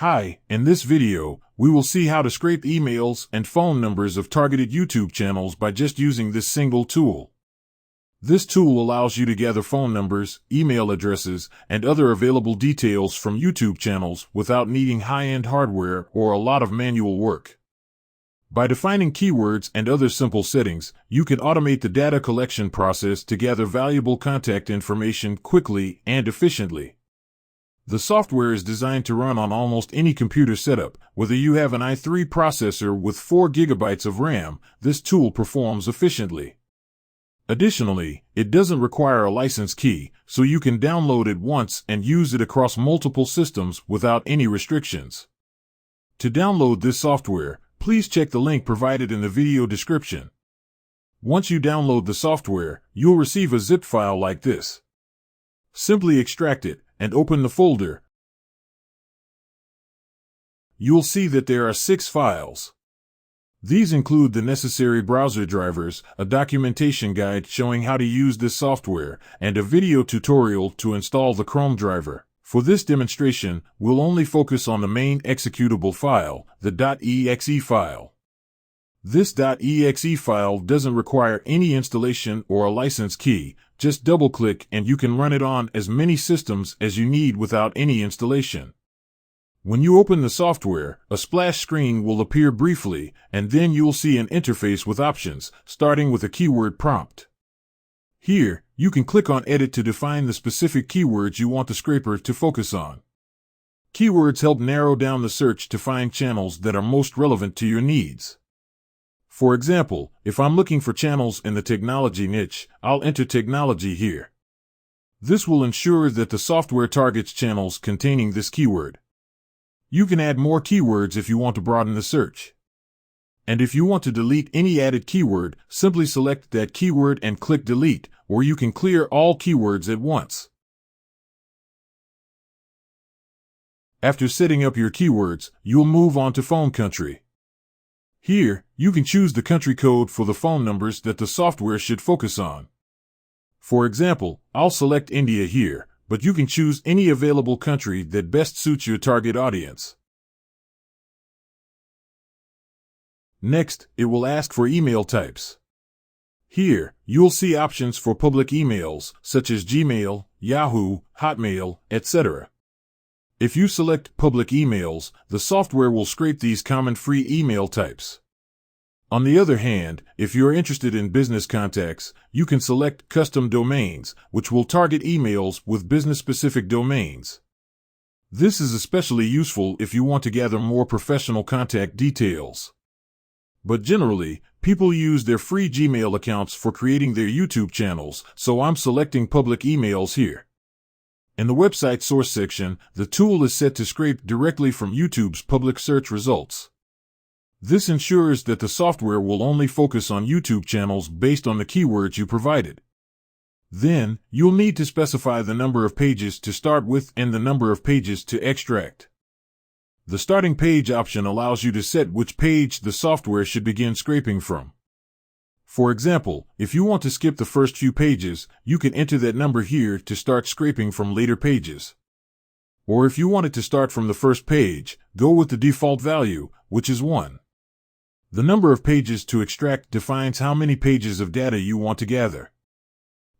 Hi, in this video, we will see how to scrape emails and phone numbers of targeted YouTube channels by just using this single tool. This tool allows you to gather phone numbers, email addresses, and other available details from YouTube channels without needing high-end hardware or a lot of manual work. By defining keywords and other simple settings, you can automate the data collection process to gather valuable contact information quickly and efficiently. The software is designed to run on almost any computer setup. Whether you have an i3 processor with 4 GB of RAM, this tool performs efficiently. Additionally, it doesn't require a license key, so you can download it once and use it across multiple systems without any restrictions. To download this software, please check the link provided in the video description. Once you download the software, you'll receive a zip file like this. Simply extract it and open the folder. You'll see that there are 6 files. These include the necessary browser drivers, a documentation guide showing how to use this software, and a video tutorial to install the Chrome driver. For this demonstration, we'll only focus on the main executable file, the .exe file. This .exe file doesn't require any installation or a license key. Just double-click and you can run it on as many systems as you need without any installation. When you open the software, a splash screen will appear briefly, and then you'll see an interface with options, starting with a keyword prompt. Here, you can click on Edit to define the specific keywords you want the scraper to focus on. Keywords help narrow down the search to find channels that are most relevant to your needs. For example, if I'm looking for channels in the technology niche, I'll enter technology here. This will ensure that the software targets channels containing this keyword. You can add more keywords if you want to broaden the search. And if you want to delete any added keyword, simply select that keyword and click Delete, or you can clear all keywords at once. After setting up your keywords, you'll move on to phone country. Here, you can choose the country code for the phone numbers that the software should focus on. For example, I'll select India here, but you can choose any available country that best suits your target audience. Next, it will ask for email types. Here, you'll see options for public emails, such as Gmail, Yahoo, Hotmail, etc. If you select public emails, the software will scrape these common free email types. On the other hand, if you're interested in business contacts, you can select custom domains, which will target emails with business-specific domains. This is especially useful if you want to gather more professional contact details. But generally, people use their free Gmail accounts for creating their YouTube channels, so I'm selecting public emails here. In the website source section, the tool is set to scrape directly from YouTube's public search results. This ensures that the software will only focus on YouTube channels based on the keywords you provided. Then, you'll need to specify the number of pages to start with and the number of pages to extract. The starting page option allows you to set which page the software should begin scraping from. For example, if you want to skip the first few pages, you can enter that number here to start scraping from later pages. Or if you want it to start from the first page, go with the default value, which is 1. The number of pages to extract defines how many pages of data you want to gather.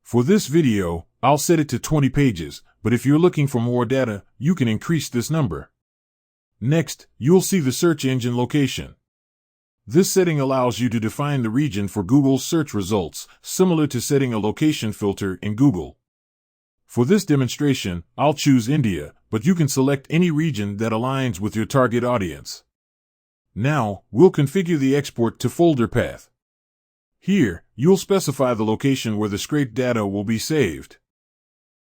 For this video, I'll set it to 20 pages, but if you're looking for more data, you can increase this number. Next, you'll see the search engine location. This setting allows you to define the region for Google's search results, similar to setting a location filter in Google. For this demonstration, I'll choose India, but you can select any region that aligns with your target audience. Now, we'll configure the export to folder path. Here, you'll specify the location where the scraped data will be saved.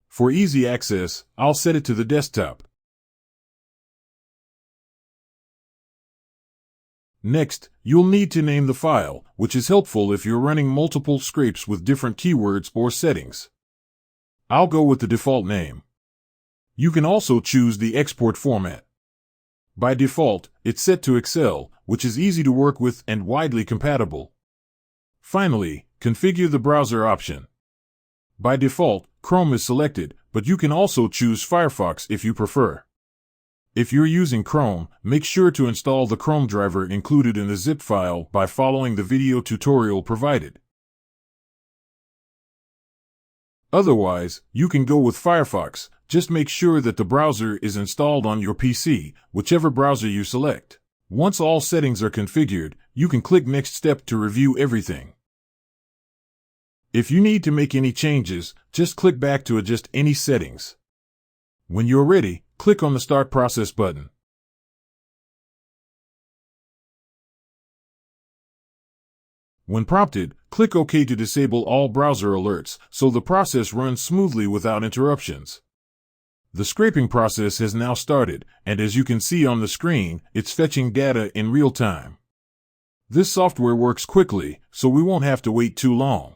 For easy access, I'll set it to the desktop. Next, you'll need to name the file, which is helpful if you're running multiple scrapes with different keywords or settings. I'll go with the default name. You can also choose the export format. By default, it's set to Excel, which is easy to work with and widely compatible. Finally, configure the browser option. By default, Chrome is selected, but you can also choose Firefox if you prefer. If you're using Chrome, make sure to install the Chrome driver included in the zip file by following the video tutorial provided. Otherwise, you can go with Firefox. Just make sure that the browser is installed on your PC, whichever browser you select. Once all settings are configured, you can click Next Step to review everything. If you need to make any changes, just click back to adjust any settings. When you're ready, click on the Start Process button. When prompted, click OK to disable all browser alerts so the process runs smoothly without interruptions. The scraping process has now started, and as you can see on the screen, it's fetching data in real time. This software works quickly, so we won't have to wait too long.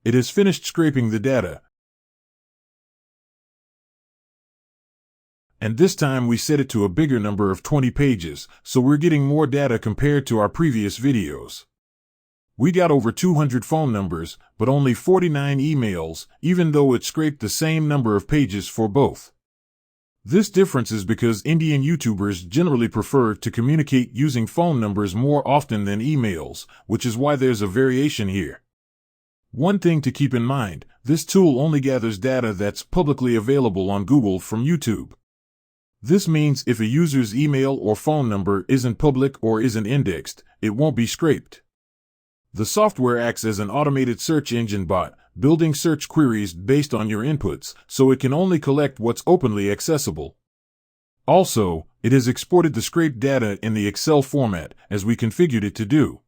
It has finished scraping the data, and this time we set it to a bigger number of 20 pages, so we're getting more data compared to our previous videos. We got over 200 phone numbers, but only 49 emails, even though it scraped the same number of pages for both. This difference is because Indian YouTubers generally prefer to communicate using phone numbers more often than emails, which is why there's a variation here. One thing to keep in mind, this tool only gathers data that's publicly available on Google from YouTube. This means if a user's email or phone number isn't public or isn't indexed, it won't be scraped. The software acts as an automated search engine bot, building search queries based on your inputs, so it can only collect what's openly accessible. Also, it has exported the scraped data in the Excel format, as we configured it to do.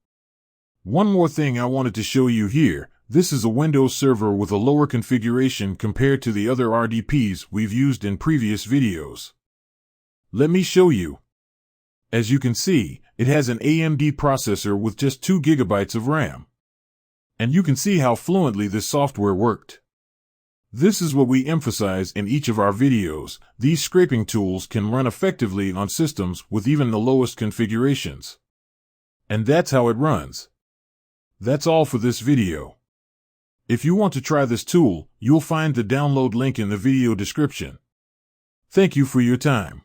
One more thing I wanted to show you here. This is a Windows server with a lower configuration compared to the other RDPs we've used in previous videos. Let me show you. As you can see, it has an AMD processor with just 2 GB of RAM. And you can see how fluently this software worked. This is what we emphasize in each of our videos. These scraping tools can run effectively on systems with even the lowest configurations. And that's how it runs. That's all for this video. If you want to try this tool, you'll find the download link in the video description. Thank you for your time.